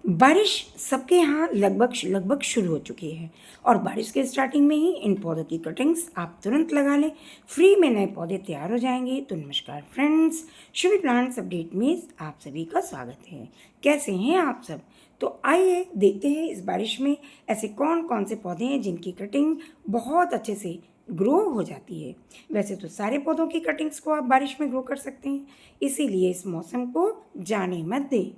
बारिश सबके यहाँ लगभग शुरू हो चुकी है और बारिश के स्टार्टिंग में ही इन पौधों की कटिंग्स आप तुरंत लगा लें। फ्री में नए पौधे तैयार हो जाएंगे। तो नमस्कार फ्रेंड्स, शुभी प्लांट्स अपडेट में आप सभी का स्वागत है। कैसे हैं आप सब? तो आइए देखते हैं इस बारिश में ऐसे कौन कौन से पौधे हैं जिनकी कटिंग बहुत अच्छे से ग्रो हो जाती है। वैसे तो सारे पौधों की कटिंग्स को आप बारिश में ग्रो कर सकते हैं, इसीलिए इस मौसम को जाने मत दें।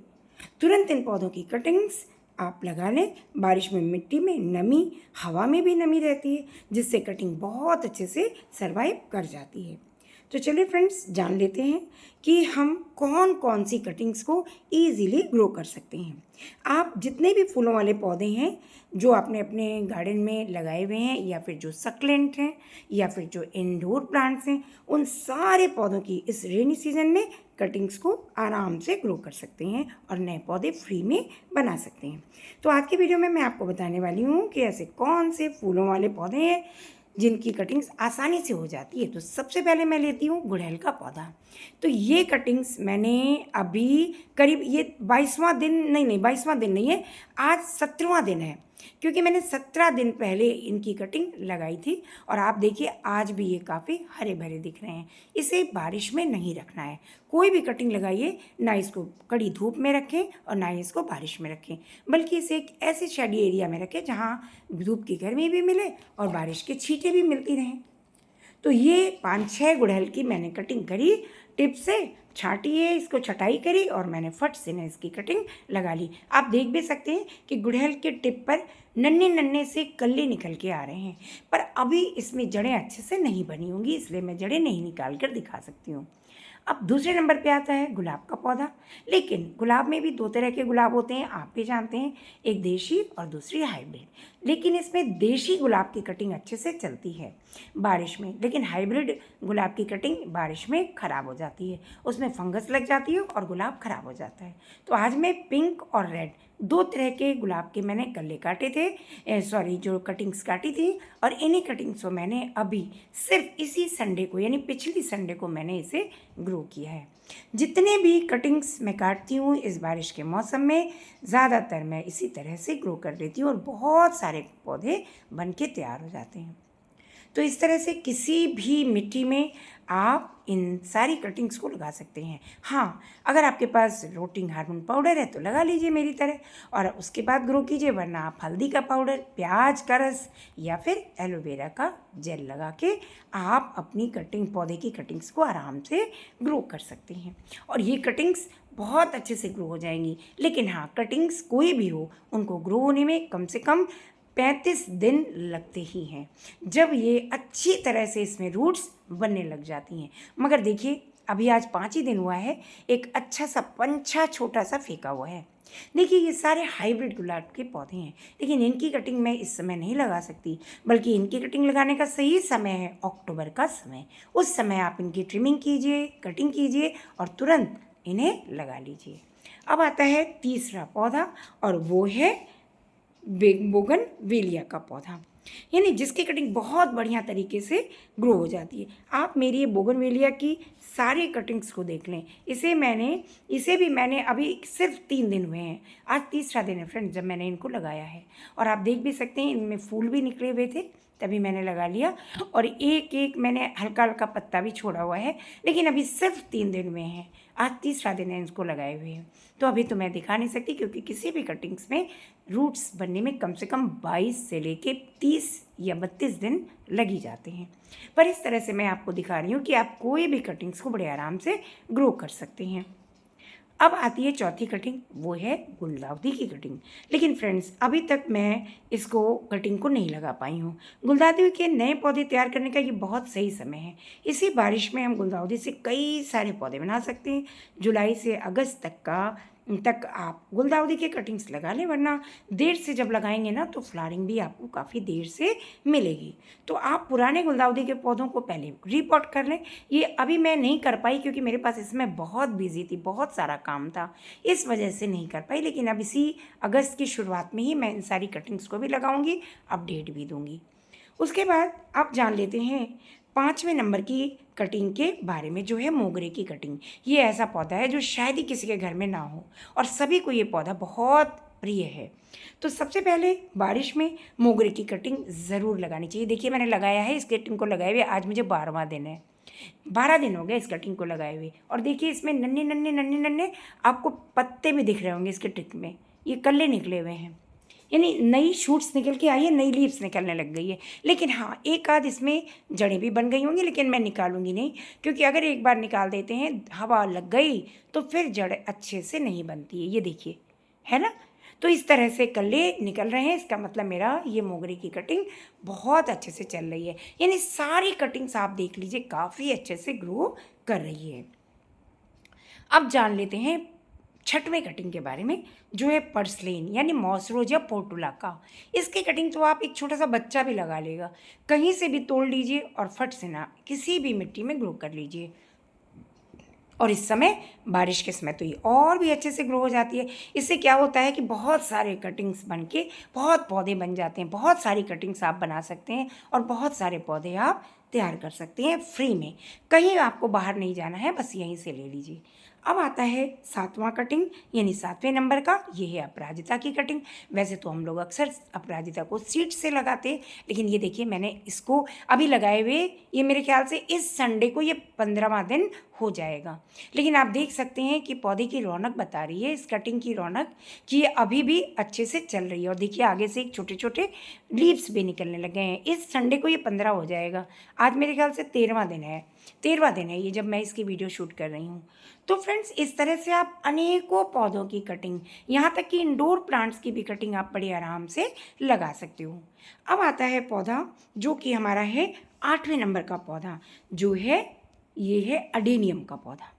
तुरंत इन पौधों की कटिंग्स आप लगा लें। बारिश में मिट्टी में नमी, हवा में भी नमी रहती है, जिससे कटिंग बहुत अच्छे से सरवाइव कर जाती है। तो चलिए फ्रेंड्स, जान लेते हैं कि हम कौन कौन सी कटिंग्स को ईजीली ग्रो कर सकते हैं। आप जितने भी फूलों वाले पौधे हैं जो आपने अपने गार्डन में लगाए हुए हैं, या फिर जो सक्लेंट हैं, या फिर जो इंडोर प्लांट्स हैं, उन सारे पौधों की इस रेनी सीजन में कटिंग्स को आराम से ग्रो कर सकते हैं और नए पौधे फ्री में बना सकते हैं। तो आज की वीडियो में मैं आपको बताने वाली हूँ कि ऐसे कौन से फूलों वाले पौधे हैं जिनकी कटिंग्स आसानी से हो जाती है। तो सबसे पहले मैं लेती हूँ गुड़हल का पौधा। तो ये कटिंग्स मैंने अभी करीब ये 22वां दिन नहीं 22वां दिन नहीं है, आज 17वां दिन है, क्योंकि मैंने 17 दिन पहले इनकी कटिंग लगाई थी। और आप देखिए आज भी ये काफ़ी हरे भरे दिख रहे हैं। इसे बारिश में नहीं रखना है। कोई भी कटिंग लगाइए, ना इसको कड़ी धूप में रखें और ना ही इसको बारिश में रखें, बल्कि इसे एक ऐसे शेडी एरिया में रखें जहाँ धूप की गर्मी भी मिले और बारिश के छींटे भी मिलती रहें। तो ये 5-6 गुड़हल की मैंने कटिंग करी, टिप से छाटी है, इसको छटाई करी और मैंने फट से ना इसकी कटिंग लगा ली। आप देख भी सकते हैं कि गुड़हल के टिप पर नन्हे नन्हे से कल्ले निकल के आ रहे हैं, पर अभी इसमें जड़ें अच्छे से नहीं बनी होंगी, इसलिए मैं जड़ें नहीं निकाल कर दिखा सकती हूँ। अब दूसरे नंबर पे आता है गुलाब का पौधा। लेकिन गुलाब में भी 2 तरह के गुलाब होते हैं, आप भी जानते हैं, एक देशी और दूसरी हाइब्रिड। लेकिन इसमें देशी गुलाब की कटिंग अच्छे से चलती है बारिश में, लेकिन हाइब्रिड गुलाब की कटिंग बारिश में ख़राब हो जाती है, उसमें फंगस लग जाती है और गुलाब ख़राब हो जाता है। तो आज मैं पिंक और रेड 2 तरह के गुलाब के मैंने कल्ले काटे थे, जो कटिंग्स काटी थी, और इन्हीं कटिंग्स को मैंने अभी सिर्फ इसी संडे को, यानी पिछली संडे को मैंने इसे ग्रो किया है। जितने भी कटिंग्स मैं काटती हूँ इस बारिश के मौसम में, ज़्यादातर मैं इसी तरह से ग्रो कर लेती हूँ और बहुत सारे पौधे बन के तैयार हो जाते हैं। तो इस तरह से किसी भी मिट्टी में आप इन सारी कटिंग्स को लगा सकते हैं। हाँ, अगर आपके पास रोटिंग हार्मोन पाउडर है तो लगा लीजिए मेरी तरह, और उसके बाद ग्रो कीजिए, वरना आप हल्दी का पाउडर, प्याज का रस या फिर एलोवेरा का जेल लगा के आप अपनी कटिंग, पौधे की कटिंग्स को आराम से ग्रो कर सकते हैं। और ये कटिंग्स बहुत अच्छे से ग्रो हो जाएंगी। लेकिन हाँ, कटिंग्स कोई भी हो, उनको ग्रो होने में कम से कम 35 दिन लगते ही हैं, जब ये अच्छी तरह से इसमें रूट्स बनने लग जाती हैं। मगर देखिए, अभी आज 5 ही दिन हुआ है, एक अच्छा सा पंछा छोटा सा फेंका हुआ है। देखिए, ये सारे हाइब्रिड गुलाब के पौधे हैं, लेकिन इनकी कटिंग मैं इस समय नहीं लगा सकती, बल्कि इनकी कटिंग लगाने का सही समय है अक्टूबर का समय। उस समय आप इनकी ट्रिमिंग कीजिए, कटिंग कीजिए और तुरंत इन्हें लगा लीजिए। अब आता है तीसरा पौधा, और वो है बोगनवेलिया का पौधा, यानी जिसकी कटिंग बहुत बढ़िया तरीके से ग्रो हो जाती है। आप मेरी ये बोगनवेलिया की सारी कटिंग्स को देख लें। इसे भी मैंने अभी सिर्फ 3 दिन हुए हैं, आज तीसरा दिन है फ्रेंड्स जब मैंने इनको लगाया है। और आप देख भी सकते हैं, इनमें फूल भी निकले हुए थे, तभी मैंने लगा लिया, और एक एक मैंने हल्का हल्का पत्ता भी छोड़ा हुआ है। लेकिन अभी सिर्फ 3 दिन हुए हैं, आज तीसरा दिन है इसको लगाए हुए हैं। तो अभी तो मैं दिखा नहीं सकती, क्योंकि किसी भी कटिंग्स में रूट्स बनने में कम से कम 22 से लेके 30 या 32 दिन लग ही जाते हैं। पर इस तरह से मैं आपको दिखा रही हूँ कि आप कोई भी कटिंग्स को बड़े आराम से ग्रो कर सकते हैं। अब आती है चौथी कटिंग, वो है गुलदाउदी की कटिंग। लेकिन फ्रेंड्स, अभी तक मैं इसको कटिंग को नहीं लगा पाई हूँ। गुलदाउदी के नए पौधे तैयार करने का ये बहुत सही समय है। इसी बारिश में हम गुलदाउदी से कई सारे पौधे बना सकते हैं। जुलाई से अगस्त तक आप गुलदाउदी के कटिंग्स लगा लें, वरना देर से जब लगाएंगे ना तो फ्लावरिंग भी आपको काफ़ी देर से मिलेगी। तो आप पुराने गुलदाउदी के पौधों को पहले रीपॉट कर लें। ये अभी मैं नहीं कर पाई, क्योंकि मेरे पास इसमें बहुत बिजी थी, बहुत सारा काम था, इस वजह से नहीं कर पाई। लेकिन अब इसी अगस्त की शुरुआत में ही मैं इन सारी कटिंग्स को भी लगाऊंगी, अपडेट भी दूंगी। उसके बाद आप जान लेते हैं 5वें नंबर की कटिंग के बारे में, जो है मोगरे की कटिंग। ये ऐसा पौधा है जो शायद ही किसी के घर में ना हो, और सभी को ये पौधा बहुत प्रिय है। तो सबसे पहले बारिश में मोगरे की कटिंग ज़रूर लगानी चाहिए। देखिए मैंने लगाया है, इस कटिंग को लगाए हुए आज मुझे 12वां दिन है। 12 दिन हो गए इस कटिंग को लगाए हुए। और देखिए इसमें नन्हे नन्हे नन्हे नन्हे आपको पत्ते भी दिख रहे होंगे इसके टिक में, ये कल्ले निकले हुए हैं, यानी नई शूट्स निकल के आई है, नई लीव्स निकलने लग गई है। लेकिन हाँ, एक आध इसमें जड़ें भी बन गई होंगी, लेकिन मैं निकालूंगी नहीं, क्योंकि अगर एक बार निकाल देते हैं, हवा लग गई तो फिर जड़ अच्छे से नहीं बनती है। ये देखिए, है ना। तो इस तरह से कल्ले निकल रहे हैं, इसका मतलब मेरा ये मोगरे की कटिंग बहुत अच्छे से चल रही है। यानी सारी कटिंग्स आप देख लीजिए काफ़ी अच्छे से ग्रो कर रही है। अब जान लेते हैं छठवें कटिंग के बारे में, जो है पर्सलेन यानी मॉसरोज या पोर्टुला का। इसकी कटिंग तो आप एक छोटा सा बच्चा भी लगा लेगा, कहीं से भी तोड़ लीजिए और फट से ना किसी भी मिट्टी में ग्रो कर लीजिए। और इस समय बारिश के समय तो ये और भी अच्छे से ग्रो हो जाती है। इससे क्या होता है कि बहुत सारे कटिंग्स बन के बहुत पौधे बन जाते हैं। बहुत सारी कटिंग्स आप बना सकते हैं और बहुत सारे पौधे आप तैयार कर सकते हैं फ्री में। कहीं आपको बाहर नहीं जाना है, बस यहीं से ले लीजिए। अब आता है 7वां कटिंग यानी 7वें नंबर का, ये है अपराजिता की कटिंग। वैसे तो हम लोग अक्सर अपराजिता को सीड से लगाते हैं, लेकिन ये देखिए मैंने इसको अभी लगाए हुए, ये मेरे ख्याल से इस संडे को ये 15वां दिन हो जाएगा। लेकिन आप देख सकते हैं कि पौधे की रौनक बता रही है, इस कटिंग की रौनक, कि ये अभी भी अच्छे से चल रही है। और देखिए आगे से एक छोटे छोटे लीव्स भी निकलने लगे हैं। इस संडे को ये 15 हो जाएगा। आज मेरे ख्याल से 13वां दिन है ये जब मैं इसकी वीडियो शूट कर रही हूँ। तो फ्रेंड्स, इस तरह से आप अनेकों पौधों की कटिंग, यहाँ तक कि इंडोर प्लांट्स की भी कटिंग आप बड़े आराम से लगा सकते हो। अब आता है पौधा जो कि हमारा है 8वें नंबर का पौधा, जो है ये है अडेनियम का पौधा।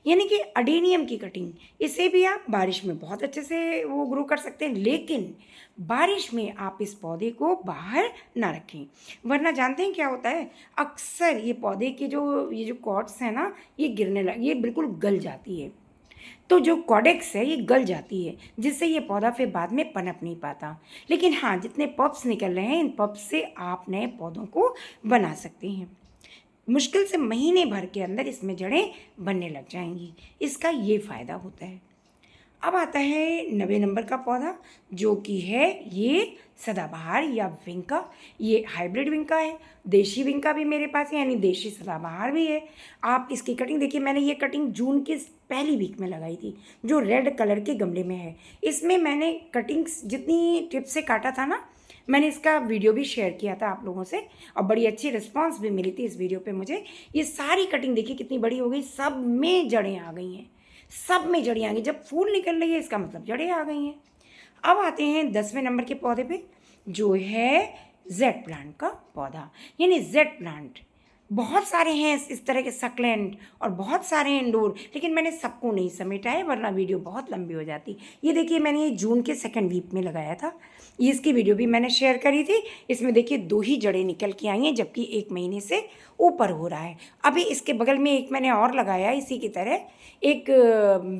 यानी कि अडेनियम की कटिंग, इसे भी आप बारिश में बहुत अच्छे से वो ग्रो कर सकते हैं, लेकिन बारिश में आप इस पौधे को बाहर ना रखें, वरना जानते हैं क्या होता है, अक्सर ये पौधे के ये जो कॉर्ड्स हैं ना, ये गिरने लग, ये बिल्कुल गल जाती है। तो जो कॉडेक्स है ये गल जाती है, जिससे ये पौधा फिर बाद में पनप नहीं पाता। लेकिन हाँ, जितने पप्स निकल रहे हैं, इन पप्स से आप नए पौधों को बना सकते हैं। मुश्किल से महीने भर के अंदर इसमें जड़ें बनने लग जाएंगी, इसका ये फ़ायदा होता है। अब आता है 9वें नंबर का पौधा, जो कि है ये सदाबहार या विंका। ये हाइब्रिड विंका है, देशी विंका भी मेरे पास है, यानी देशी सदाबहार भी है। आप इसकी कटिंग देखिए, मैंने ये कटिंग जून के पहली वीक में लगाई थी, जो रेड कलर के गमले में है। इसमें मैंने कटिंग्स जितनी टिप से काटा था ना, मैंने इसका वीडियो भी शेयर किया था आप लोगों से, और बड़ी अच्छी रिस्पांस भी मिली थी इस वीडियो पे मुझे। ये सारी कटिंग देखिए कितनी बड़ी हो गई, सब में जड़ें आ गई हैं, सब में जड़ें आ गई। जब फूल निकल रही है इसका मतलब जड़ें आ गई हैं। अब आते हैं 10वें नंबर के पौधे पे, जो है जेड प्लांट का पौधा, यानी जेड प्लांट। बहुत सारे हैं इस तरह के सक्लेंट और बहुत सारे हैं इंडोर, लेकिन मैंने सबको नहीं समेटा है, वरना वीडियो बहुत लंबी हो जाती। ये देखिए मैंने ये जून के 2nd वीक में लगाया था, ये इसकी वीडियो भी मैंने शेयर करी थी। इसमें देखिए 2 ही जड़ें निकल के आई हैं, जबकि 1 महीने से ऊपर हो रहा है। अभी इसके बगल में एक मैंने और लगाया, इसी की तरह एक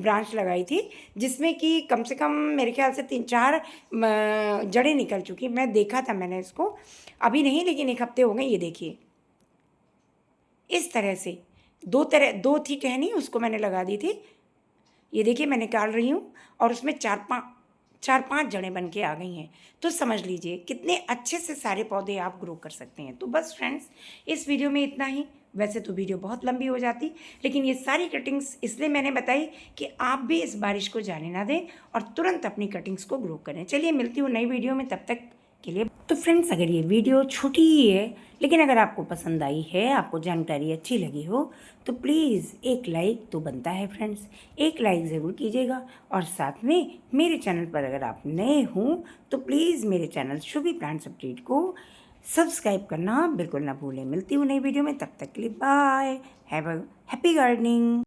ब्रांच लगाई थी, जिसमें कि कम से कम मेरे ख्याल से 3-4 जड़ें निकल चुकी। मैं देखा था मैंने इसको, अभी नहीं, लेकिन 1 हफ्ते हो गए। ये देखिए इस तरह से 2 थी टहनी, उसको मैंने लगा दी थी। ये देखिए मैं निकाल रही हूँ और उसमें 4-5 जड़ें बन के आ गई हैं। तो समझ लीजिए कितने अच्छे से सारे पौधे आप ग्रो कर सकते हैं। तो बस फ्रेंड्स, इस वीडियो में इतना ही। वैसे तो वीडियो बहुत लंबी हो जाती, लेकिन ये सारी कटिंग्स इसलिए मैंने बताई कि आप भी इस बारिश को जाने ना दें और तुरंत अपनी कटिंग्स को ग्रो करें। चलिए मिलती हूँ नई वीडियो में, तब तक के लिए। तो फ्रेंड्स, अगर ये वीडियो छोटी ही है, लेकिन अगर आपको पसंद आई है, आपको जानकारी अच्छी लगी हो, तो प्लीज़ एक लाइक तो बनता है फ्रेंड्स, एक लाइक ज़रूर कीजिएगा। और साथ में मेरे चैनल पर अगर आप नए हों तो प्लीज़ मेरे चैनल शुभी प्लांट्स अपडेट को सब्सक्राइब करना बिल्कुल ना भूलें। मिलती हूँ नई वीडियो में, तब तक के लिए bye, have a happy gardening.